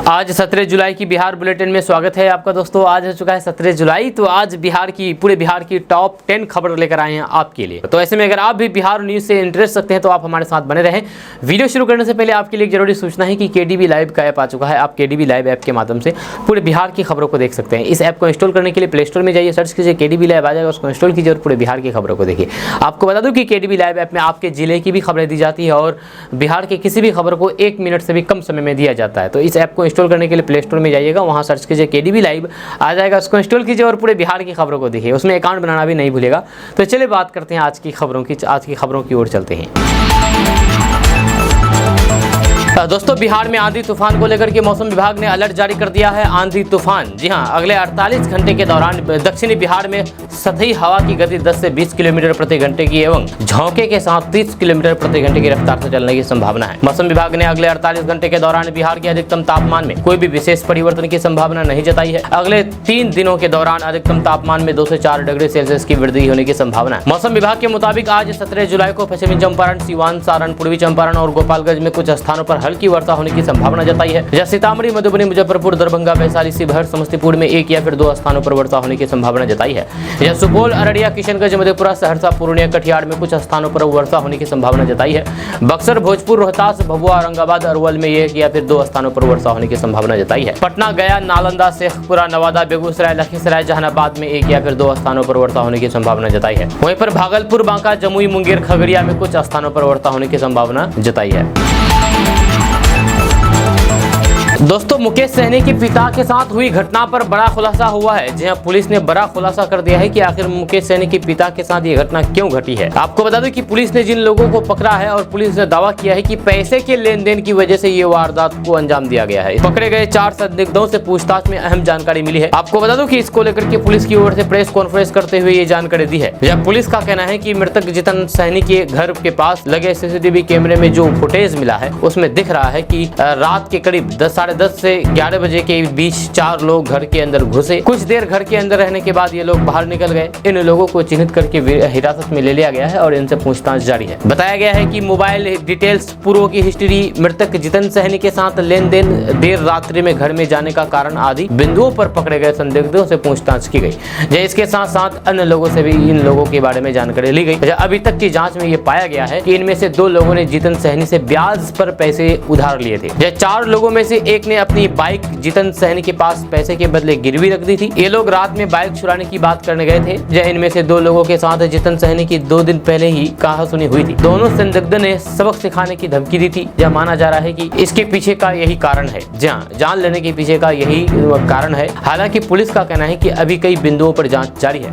आज 17 जुलाई की बिहार बुलेटिन में स्वागत है आपका दोस्तों। आज हो चुका है 17 जुलाई, तो आज पूरे बिहार की टॉप 10 खबर लेकर आए हैं आपके लिए। तो ऐसे में अगर आप भी बिहार न्यूज़ से इंटरेस्ट रखते हैं तो आप हमारे साथ बने रहें। वीडियो शुरू करने से पहले आपके लिए एक जरूरी सूचना है कि केडीबी लाइव का ऐप आ चुका है। आप केडीबी लाइव ऐप के माध्यम से पूरे बिहार की खबरों को देख सकते हैं। इस ऐप को इंस्टॉल करने के लिए प्ले स्टोर में जाइए, सर्च कीजिए केडीबी लाइव आ जाएगा, उसको इंस्टॉल कीजिए और पूरे बिहार की खबरों को देखिए। आपको बता दूं कि केडीबी लाइव ऐप में आपके जिले की भी खबरें दी जाती है और बिहार के किसी भी खबर को 1 मिनट से भी कम समय में दिया जाता है। तो इस ऐप को इंस्टॉल करने के लिए प्ले स्टोर में जाइएगा, वहां सर्च कीजिए केडीबी लाइव आ जाएगा, उसको इंस्टॉल कीजिए और पूरे बिहार की खबरों को देखिए। उसमें अकाउंट बनाना भी नहीं भूलेगा। तो चलिए बात करते हैं आज की खबरों की ओर चलते हैं। दोस्तों, बिहार में आंधी तूफान को लेकर के मौसम विभाग ने अलर्ट जारी कर दिया है। आंधी तूफान, जी हां, अगले 48 घंटे के दौरान दक्षिणी बिहार में सतही हवा की गति 10 से 20 किलोमीटर प्रति घंटे की एवं झोंके के साथ 30 किलोमीटर प्रति घंटे की रफ्तार से चलने की संभावना है। मौसम विभाग ने अगले 48 घंटे के दौरान बिहार के अधिकतम तापमान में कोई भी विशेष परिवर्तन की संभावना नहीं जताई है। अगले 3 दिनों के दौरान अधिकतम तापमान में 2 से 4 डिग्री सेल्सियस की वृद्धि होने की संभावना है। मौसम विभाग के मुताबिक आज 17 जुलाई को पश्चिमी चंपारण, सीवान, सारण, पूर्वी चंपारण और गोपालगंज में कुछ स्थानों पर हल्की वर्षा होने की संभावना जताई है। जैसे सीतामढ़ी, मधुबनी, मुजफ्फरपुर, दरभंगा, वैशाली, शिवहर, समस्तीपुर में 1 या फिर 2 स्थानों पर वर्षा होने की संभावना जताई है। जैसे सुपौल, अररिया, किशनगंज, मधेपुरा, सहरसा, पूर्णिया, कटिहार में कुछ स्थानों पर वर्षा होने की संभावना जताई है। बक्सर, भोजपुर, रोहतास, भभुआ, औरंगाबाद, अरवल में 1 या फिर 2 स्थानों पर वर्षा होने की संभावना जताई है। पटना, गया, नालंदा, शेखपुरा, नवादा, बेगूसराय, लखीसराय, जहानाबाद में 1 या फिर 2 स्थानों पर वर्षा होने की संभावना जताई है। वहीं पर भागलपुर, बांका, जमुई, मुंगेर, खगड़िया में कुछ स्थानों पर वर्षा होने की संभावना जताई है। दोस्तों, मुकेश सहनी के पिता के साथ हुई घटना पर बड़ा खुलासा हुआ है। जी हां, पुलिस ने बड़ा खुलासा कर दिया है कि आखिर मुकेश सहनी के पिता के साथ ये घटना क्यों घटी है। आपको बता दूं कि पुलिस ने जिन लोगों को पकड़ा है और पुलिस ने दावा किया है कि पैसे के लेन देन की वजह से ये वारदात को अंजाम दिया गया है। पकड़े गए 4 संदिग्धों से पूछताछ में अहम जानकारी मिली है। आपको बता दूं कि इसको लेकर के पुलिस की ओर से प्रेस कॉन्फ्रेंस करते हुए ये जानकारी दी है। जब पुलिस का कहना है कि मृतक जितन सहनी के घर के पास लगे सीसीटीवी कैमरे में जो फुटेज मिला है उसमें दिख रहा है कि रात के करीब 10-10:30 से 11 बजे के बीच 4 लोग घर के अंदर घुसे। कुछ देर घर के अंदर रहने के बाद ये लोग बाहर निकल गए। इन लोगों को चिन्हित करके हिरासत में ले लिया गया है और इनसे पूछताछ जारी है। बताया गया है कि मोबाइल डिटेल्स, पूर्व की हिस्ट्री, मृतक जितन सहनी के साथ लेन देन, देर रात्रि में घर में जाने का कारण आदि बिंदुओं पर पकड़े गए संदिग्धों से पूछताछ की गई। इसके साथ साथ अन्य लोगों से भी इन लोगों के बारे में जानकारी ली गई। अभी तक की जाँच में ये पाया गया है कि इनमें से 2 लोगों ने जितन सहनी से ब्याज पर पैसे उधार लिए थे। 4 लोगों में से एक ने अपनी बाइक जितन सहनी के पास पैसे के बदले गिरवी रख दी थी। ये लोग रात में बाइक चुराने की बात करने गए थे। इनमें से 2 लोगों के साथ जितन सहनी की 2 दिन पहले ही कहासुनी हुई थी। दोनों संदिग्ध ने सबक सिखाने की धमकी दी थी। माना जा रहा है कि इसके पीछे का यही कारण है। जान लेने के पीछे का यही कारण है। हालांकि पुलिस का कहना है कि अभी कई बिंदुओं पर जांच जारी है।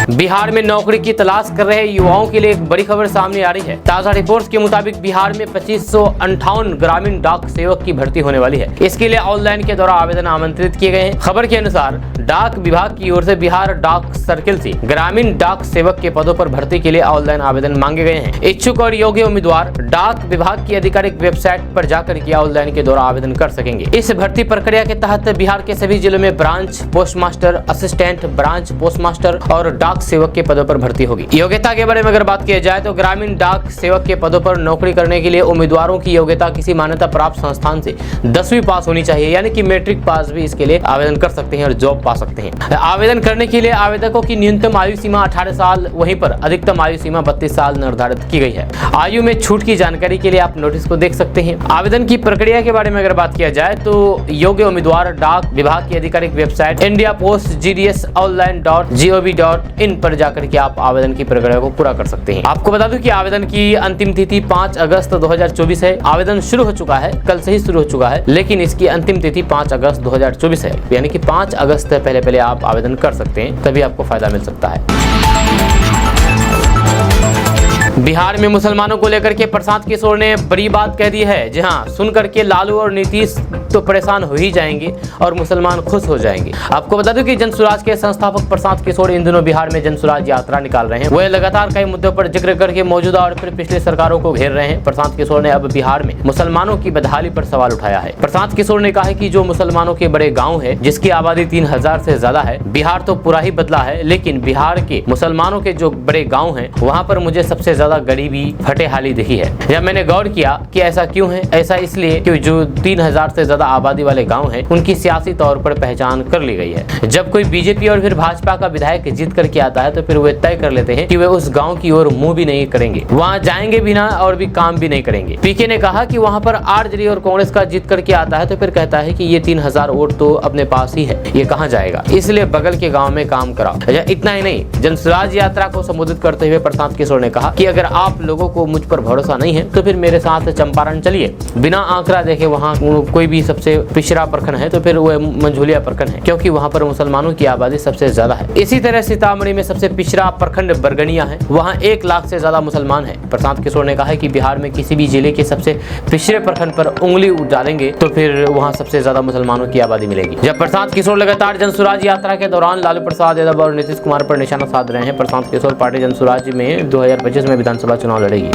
बिहार में नौकरी की तलाश कर रहे युवाओं के लिए एक बड़ी खबर सामने आ रही है। ताजा रिपोर्ट्स के मुताबिक बिहार में 2558 ग्रामीण डाक सेवक की भर्ती होने वाली है। इसके लिए ऑनलाइन के द्वारा आवेदन आमंत्रित किए गए हैं। खबर के अनुसार डाक विभाग की ओर से बिहार डाक सर्किल से ग्रामीण डाक सेवक के पदों पर भर्ती के लिए ऑनलाइन आवेदन मांगे गए हैं। इच्छुक और योग्य उम्मीदवार डाक विभाग की आधिकारिक वेबसाइट पर जाकर के ऑनलाइन के द्वारा आवेदन कर सकेंगे। इस भर्ती प्रक्रिया के तहत बिहार के सभी जिलों में branch postmaster, assistant branch postmaster और डाक सेवक के पदों पर भर्ती होगी। योग्यता के बारे में अगर बात किया जाए तो ग्रामीण डाक सेवक के पदों पर नौकरी करने के लिए उम्मीदवारों की योग्यता किसी मान्यता प्राप्त संस्थान से 10वीं पास होनी चाहिए, यानी कि मैट्रिक पास भी इसके लिए आवेदन कर सकते हैं और जॉब पा सकते हैं। आवेदन करने के लिए आवेदकों की न्यूनतम आयु सीमा 18 साल, वहीं पर अधिकतम आयु सीमा 32 साल निर्धारित की गई है। आयु में छूट की जानकारी के लिए आप नोटिस को देख सकते हैं। आवेदन की प्रक्रिया के बारे में अगर बात किया जाए तो योग्य उम्मीदवार डाक विभाग की आधिकारिक वेबसाइट indiapost.gds.online.gov.in पर जाकर के आप आवेदन की प्रक्रिया को पूरा कर सकते हैं। आपको बता दूं कि आवेदन की अंतिम तिथि 5 अगस्त 2024 है। आवेदन शुरू हो चुका है, कल से ही शुरू हो चुका है, लेकिन इसकी अंतिम तिथि 5 अगस्त 2024 है, यानी कि 5 अगस्त से पहले आप आवेदन कर सकते हैं, तभी आपको फायदा मिल सकता है। बिहार में मुसलमानों को लेकर के प्रशांत किशोर ने बड़ी बात कह दी है। जी हाँ, सुनकर के लालू और नीतीश तो परेशान हो ही जाएंगे और मुसलमान खुश हो जाएंगे। आपको बता दूं कि जनसुराज के संस्थापक प्रशांत किशोर इन दिनों बिहार में जनसुराज यात्रा निकाल रहे हैं। वे लगातार कई मुद्दों पर जिक्र करके मौजूदा और फिर पिछली सरकारों को घेर रहे हैं। प्रशांत किशोर ने अब बिहार में मुसलमानों की बदहाली पर सवाल उठाया है। प्रशांत किशोर ने कहा है कि जो मुसलमानों के बड़े गाँव है, जिसकी आबादी 3000 से ज्यादा है, बिहार तो पूरा ही बदला है, लेकिन बिहार के मुसलमानों के जो बड़े गाँव है वहाँ पर मुझे सबसे ज्यादा गरीबी फटेहाली दिखी है। जब मैंने गौर किया कि ऐसा क्यों है, ऐसा इसलिए कि जो 3000 से ज्यादा आबादी वाले गांव हैं उनकी सियासी तौर पर पहचान कर ली गई है। जब कोई बीजेपी और फिर भाजपा का विधायक जीत करके आता है तो फिर वे तय कर लेते हैं कि वे उस गाँव की ओर मुंह भी नहीं करेंगे, वहाँ जाएंगे भी ना और भी काम भी नहीं करेंगे। पीके ने कहा कि वहाँ पर आरजेडी और कांग्रेस का जीत करके आता है तो फिर कहता है कि ये 3000 वोट तो अपने पास ही है, ये कहाँ जाएगा, इसलिए बगल के गांव में काम कराओ। इतना ही नहीं, जनसुराज यात्रा को संबोधित करते हुए प्रशांत किशोर ने कहा कि अगर आप लोगों को मुझ पर भरोसा नहीं है तो फिर मेरे साथ चंपारण चलिए। बिना आंकड़ा देखे वहाँ कोई भी सबसे पिछड़ा प्रखंड है तो फिर वह मंझोलिया प्रखंड है, क्योंकि वहाँ पर मुसलमानों की आबादी सबसे ज्यादा है। इसी तरह सीतामढ़ी में सबसे पिछड़ा प्रखंड बरगनिया है, वहाँ 1 लाख से ज्यादा मुसलमान है। प्रशांत किशोर ने कहा कि बिहार में किसी भी जिले के सबसे पिछड़े प्रखंड पर उंगली डालेंगे तो फिर वहाँ सबसे ज्यादा मुसलमानों की आबादी मिलेगी। जब प्रशांत किशोर लगातार जनसुराज यात्रा के दौरान लालू प्रसाद यादव और नीतीश कुमार पर निशाना साध रहे हैं, प्रशांत किशोर पार्टी जनसुराज में 2025 में विधानसभा चुनाव लड़ेगी।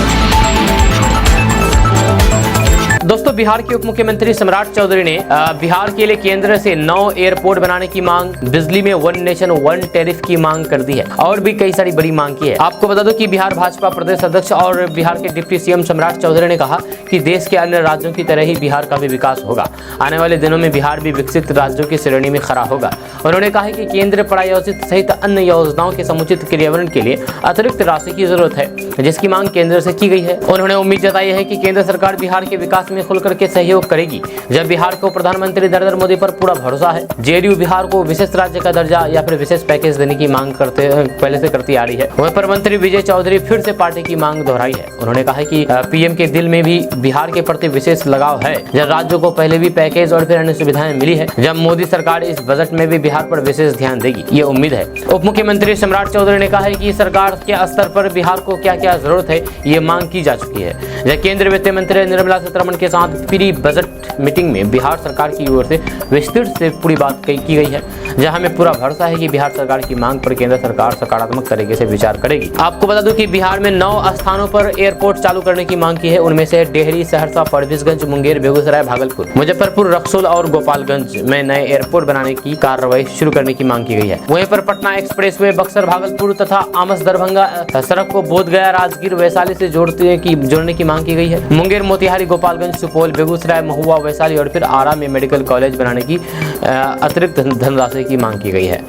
दोस्तों, बिहार के उप मुख्यमंत्री सम्राट चौधरी ने बिहार के लिए केंद्र से 9 एयरपोर्ट बनाने की मांग, बिजली में 1 नेशन 1 टैरिफ की मांग कर दी है और भी कई सारी बड़ी मांग की है। आपको बता दो कि बिहार भाजपा प्रदेश अध्यक्ष और बिहार के डिप्टी सीएम सम्राट चौधरी ने कहा कि देश के अन्य राज्यों की तरह ही बिहार का भी विकास होगा। आने वाले दिनों में बिहार भी विकसित राज्यों की श्रेणी में खड़ा होगा। उन्होंने कहा कि केंद्र प्रायोजित सहित अन्य योजनाओं के समुचित क्रियान्वयन के लिए अतिरिक्त राशि की जरूरत है, जिसकी मांग केंद्र से की गई है। उन्होंने उम्मीद जताई है कि केंद्र सरकार बिहार के विकास में खुलकर के सहयोग करेगी। जब बिहार को प्रधानमंत्री नरेंद्र मोदी पर पूरा भरोसा है। जेडीयू बिहार को विशेष राज्य का दर्जा या फिर विशेष पैकेज देने की मांग पहले से करती आ रही है। वहीं पर मंत्री विजय चौधरी फिर से पार्टी की मांग दोहराई है। उन्होंने कहा कि पीएम के दिल में भी बिहार के प्रति विशेष लगाव है। जब राज्यों को पहले भी पैकेज और फिर अन्य सुविधाएं मिली है, जब मोदी सरकार इस बजट में भी बिहार पर विशेष ध्यान देगी, ये उम्मीद है। उप मुख्यमंत्री सम्राट चौधरी ने कहा है कि सरकार के स्तर पर बिहार को क्या क्या जरूरत है ये मांग की जा चुकी है। जब केंद्रीय वित्त मंत्री निर्मला सीतारमण के साथ प्री बजट मीटिंग में बिहार सरकार की ओर से विस्तृत से पूरी बात की गई है, जहां हमें पूरा भरोसा है कि बिहार सरकार की मांग पर केंद्र सरकार सकारात्मक तरीके से विचार करेगी। आपको बता दूं कि बिहार में 9 स्थानों पर एयरपोर्ट चालू करने की मांग की है। उनमें से डेहरी, सहरसा, फरबिसगंज, मुंगेर, बेगूसराय, भागलपुर, मुजफ्फरपुर, रक्सौल और गोपालगंज में नए एयरपोर्ट बनाने की कार्रवाई शुरू करने की मांग की गई है। वहीं पर पटना एक्सप्रेसवे, बक्सर, भागलपुर तथा आमस दरभंगा सड़क को बोधगया, राजगीर, वैशाली से जोड़ने की मांग की गई है। मुंगेर, मोतिहारी, गोपालगंज, सुपौल, बेगूसराय, महुआ, वैशाली और फिर आरा में मेडिकल कॉलेज बनाने की अतिरिक्त धनराशि की मांग की गई है।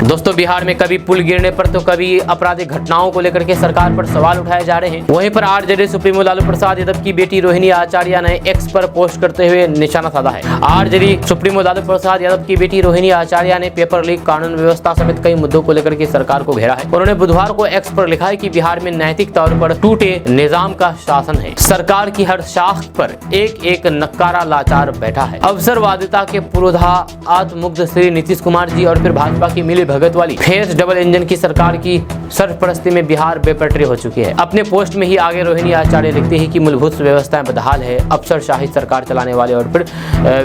दोस्तों, बिहार में कभी पुल गिरने पर तो कभी आपराधिक घटनाओं को लेकर के सरकार पर सवाल उठाए जा रहे हैं। वहीं पर आरजेडी सुप्रीमो लालू प्रसाद यादव की बेटी रोहिणी आचार्य ने एक्स पर पोस्ट करते हुए निशाना साधा है। आरजेडी सुप्रीमो लालू प्रसाद यादव की बेटी रोहिणी आचार्य ने पेपर लीक, कानून व्यवस्था समेत कई मुद्दों को लेकर के सरकार को घेरा है। उन्होंने बुधवार को एक्स पर लिखा है कि बिहार में नैतिक तौर पर टूटे निजाम का शासन है। सरकार की हर शाख पर एक एक नक्कारा लाचार बैठा है। अवसरवादिता के पुरोधा आत्ममुग्ध श्री नीतीश कुमार जी और फिर भाजपा की मिली भगत वाली फेस डबल इंजन की सरकार की सरपरस्ती में बिहार बेपटरी हो चुकी है। अपने पोस्ट में ही आगे रोहिणी आचार्य लिखती है कि मूलभूत व्यवस्थाएं बदहाल है, अफसरशाही सरकार चलाने वाले और फिर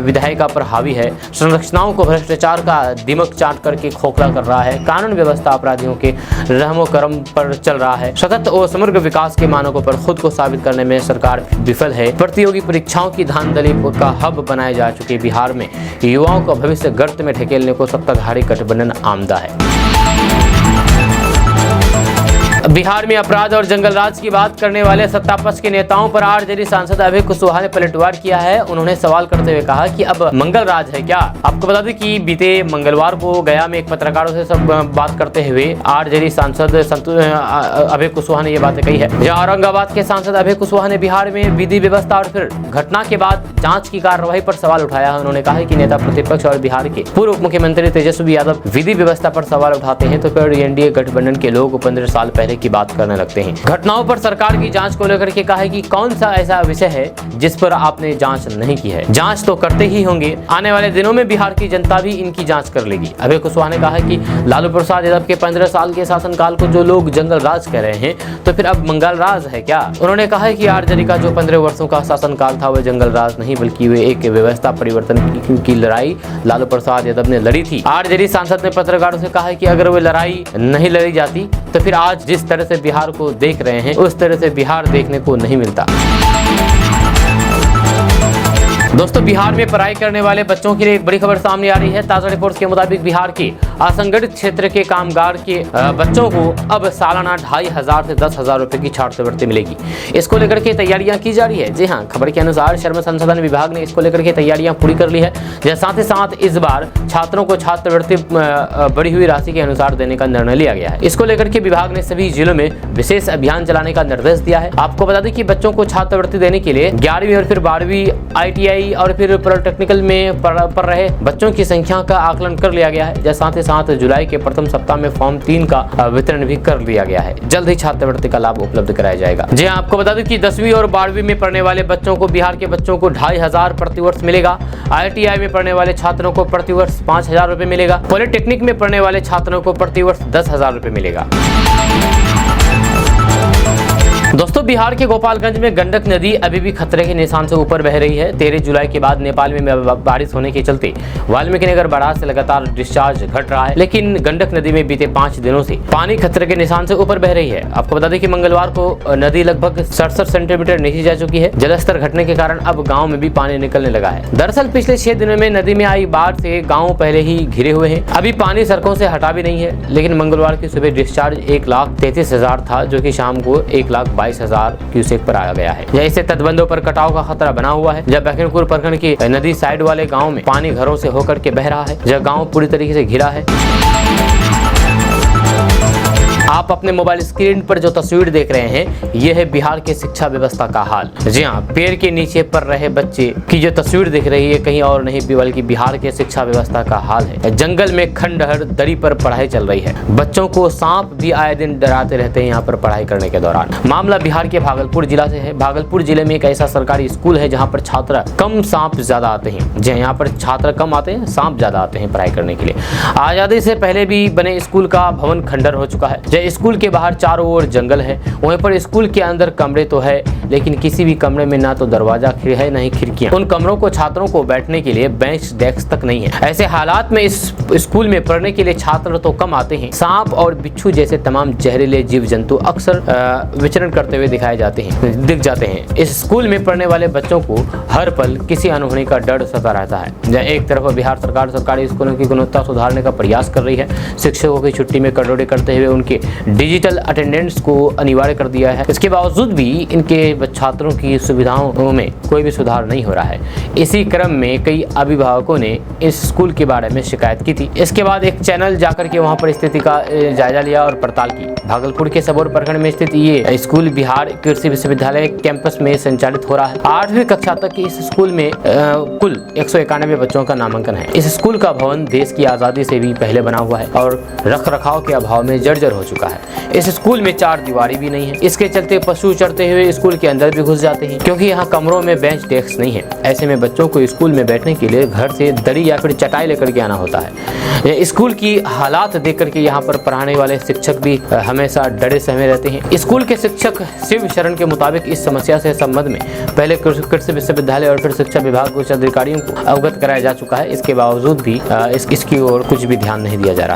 विधायिका पर हावी है, संरचनाओं को भ्रष्टाचार का दिमक चाट करके खोखला कर रहा है, कानून व्यवस्था अपराधियों के रहमो करम पर चल रहा है, सतत और समग्र विकास के मानकों पर खुद को साबित करने में सरकार विफल है। प्रतियोगी परीक्षाओं की धांधली का हब बनाए जा चुके बिहार में युवाओं का भविष्य गर्त में ढकेलने को सत्ताधारी गठबंधन आमदा है। बिहार में अपराध और जंगलराज की बात करने वाले सत्तापक्ष के नेताओं पर आरजेडी सांसद अभय कुशवाहा ने पलटवार किया है। उन्होंने सवाल करते हुए कहा कि अब मंगलराज है क्या। आपको बता दें कि बीते मंगलवार को गया में एक पत्रकारों से सब बात करते हुए आरजेडी सांसद अभय कुशवाहा ने ये बातें कही है। जहां औरंगाबाद के सांसद अभय कुशवाहा ने बिहार में विधि व्यवस्था और फिर घटना के बाद जांच की कार्रवाई पर सवाल उठाया है। उन्होंने कहा कि नेता प्रतिपक्ष और बिहार के पूर्व उप मुख्यमंत्री तेजस्वी यादव विधि व्यवस्था पर सवाल उठाते हैं तो फिर एनडीए गठबंधन के लोग 15 साल पहले की बात करने लगते हैं। घटनाओं पर सरकार की जांच को लेकर के कहा है कि कौन सा ऐसा विषय है जिस पर आपने जांच नहीं की है। जांच तो करते ही होंगे, आने वाले दिनों में बिहार की जनता भी इनकी जांच कर लेगी। अभय कुशवाहा ने कहा कि लालू प्रसाद यादव के 15 साल के शासनकाल को जो लोग जंगल राज कह रहे हैं तो फिर अब मंगल राज है क्या। उन्होंने कहा है कि आरजेडी का जो 15 वर्षों का शासनकाल था वह जंगल राज नहीं बल्कि वे एक व्यवस्था परिवर्तन की लड़ाई लालू प्रसाद यादव ने लड़ी थी। आरजेडी सांसद ने पत्रकारों से कहा है कि अगर वो लड़ाई नहीं लड़ी जाती तो फिर आज जिस तरह से बिहार को देख रहे हैं उस तरह से बिहार देखने को नहीं मिलता। दोस्तों, बिहार में पढ़ाई करने वाले बच्चों के लिए एक बड़ी खबर सामने आ रही है। ताजा रिपोर्ट्स के मुताबिक बिहार के असंगठित क्षेत्र के कामगार के बच्चों को अब सालाना 2500 से 10,000 रुपए की छात्रवृत्ति मिलेगी। इसको लेकर के तैयारियां की जा रही है। जी हाँ, खबर के अनुसार श्रम संसाधन विभाग ने इसको लेकर के तैयारियां पूरी कर ली है। साथ ही साथ इस बार छात्रों को छात्रवृत्ति बढ़ी हुई राशि के अनुसार देने का निर्णय लिया गया है। इसको लेकर के विभाग ने सभी जिलों में विशेष अभियान चलाने का निर्देश दिया है। आपको बता दें कि बच्चों को छात्रवृत्ति देने के लिए 11वीं और फिर 12वीं ITI और फिर पॉलिटेक्निकल में पढ़ रहे बच्चों की संख्या का आकलन कर लिया गया है। साथ ही साथ जुलाई के प्रथम सप्ताह में फॉर्म 3 का वितरण भी कर लिया गया है। जल्द ही छात्रवृत्ति का लाभ उपलब्ध कराया जाएगा। जी हाँ, आपको बता दें कि 10वीं और 12वीं में पढ़ने वाले बच्चों को, बिहार के बच्चों को 2500 प्रतिवर्ष मिलेगा। ITI में पढ़ने वाले छात्रों को प्रतिवर्ष 5000 रुपए मिलेगा। पॉलिटेक्निक में पढ़ने वाले छात्रों को प्रतिवर्ष 10,000 रुपए मिलेगा। दोस्तों, बिहार के गोपालगंज में गंडक नदी अभी भी खतरे के निशान से ऊपर बह रही है। 13 जुलाई के बाद नेपाल में बारिश होने के चलते वाल्मीकिनगर बराज से लगातार डिस्चार्ज घट रहा है, लेकिन गंडक नदी में बीते 5 दिनों से पानी खतरे के निशान से ऊपर बह रही है। आपको बता दें कि मंगलवार को नदी लगभग 67 सेंटीमीटर नीचे जा चुकी है। जलस्तर घटने के कारण अब गाँव में भी पानी निकलने लगा है। दरअसल पिछले 6 दिनों में नदी में आई बाढ़ से गाँव पहले ही घिरे हुए हैं। अभी पानी सड़कों से हटा भी नहीं है, लेकिन मंगलवार की सुबह डिस्चार्ज 1,33,000 था, जो कि शाम को 1,22,000 क्यूसेक पर आ गया है। इससे तटबंधों पर कटाव का खतरा बना हुआ है। जब लखीमपुर प्रखंड की नदी साइड वाले गांव में पानी घरों से होकर के बह रहा है, जब गांव पूरी तरीके से घिरा है। आप अपने मोबाइल स्क्रीन पर जो तस्वीर देख रहे हैं, यह है बिहार के शिक्षा व्यवस्था का हाल। जी हाँ, पेड़ के नीचे पढ़ रहे बच्चे की जो तस्वीर दिख रही है, कहीं और नहीं बल्कि बिहार के शिक्षा व्यवस्था का हाल है। जंगल में खंडहर दरी पर पढ़ाई चल रही है। बच्चों को सांप भी आए दिन डराते रहते हैं यहाँ पर पढ़ाई करने के दौरान। मामला बिहार के भागलपुर जिला से है। भागलपुर जिले में एक ऐसा सरकारी स्कूल है जहाँ पर छात्र कम, सांप ज्यादा आते हैं। जी, यहाँ पर छात्र कम आते हैं, सांप ज्यादा आते हैं पढ़ाई करने के लिए। आजादी से पहले भी बने स्कूल का भवन खंडर हो चुका है। स्कूल के बाहर चारों ओर जंगल है, वहीं पर स्कूल के अंदर कमरे तो है, लेकिन किसी भी कमरे में ना तो दरवाजा है ना ही खिड़कियां। उन कमरों को छात्रों को बैठने के लिए बेंच डेस्क तक नहीं है। ऐसे हालात में इस स्कूल में पढ़ने के लिए छात्र तो कम आते हैं। सांप और बिच्छू जैसे तमाम जहरीले जीव जंतु अक्सर विचरण करते हुए दिख जाते हैं। इस स्कूल में पढ़ने वाले बच्चों को हर पल किसी अनहोनी का डर सता रहता है। एक तरफ बिहार सरकार सरकारी स्कूलों की गुणवत्ता सुधारने का प्रयास कर रही है। शिक्षकों की छुट्टी में कटौती करते हुए उनके डिजिटल अटेंडेंस को अनिवार्य कर दिया है। इसके बावजूद भी इनके छात्रों की सुविधाओं में कोई भी सुधार नहीं हो रहा है। इसी क्रम में कई अभिभावकों ने इस स्कूल के बारे में शिकायत की थी। इसके बाद एक चैनल जाकर के वहां पर स्थिति का जायजा लिया और पड़ताल की। भागलपुर के सबौर प्रखंड में स्थित ये स्कूल बिहार कृषि विश्वविद्यालय कैंपस में संचालित हो रहा है। 8वीं कक्षा तक इस स्कूल में कुल 191 बच्चों का नामांकन है। इस स्कूल का भवन देश की आजादी से भी पहले बना हुआ है और रख रखाव के अभाव में जर्जर हो चुका है। इस स्कूल में 4 दीवारी भी नहीं है। इसके चलते पशु चढ़ते हुए स्कूल के अंदर भी घुस जाते हैं, क्योंकि यहाँ कमरों में बेंच डेस्क नहीं है। ऐसे में बच्चों को स्कूल में बैठने के लिए घर से दरी या फिर चटाई लेकर के आना होता है। स्कूल की हालात देख करके यहाँ पर पढ़ाने वाले शिक्षक भी हमेशा डरे सहमे रहते हैं। स्कूल के शिक्षक शिव शरण के मुताबिक इस समस्या से संबंध में पहले कृषि विश्वविद्यालय और फिर शिक्षा विभाग के उच्च अधिकारियों को अवगत कराया जा चुका है। इसके बावजूद भी इसकी ओर कुछ भी ध्यान नहीं दिया जा रहा है।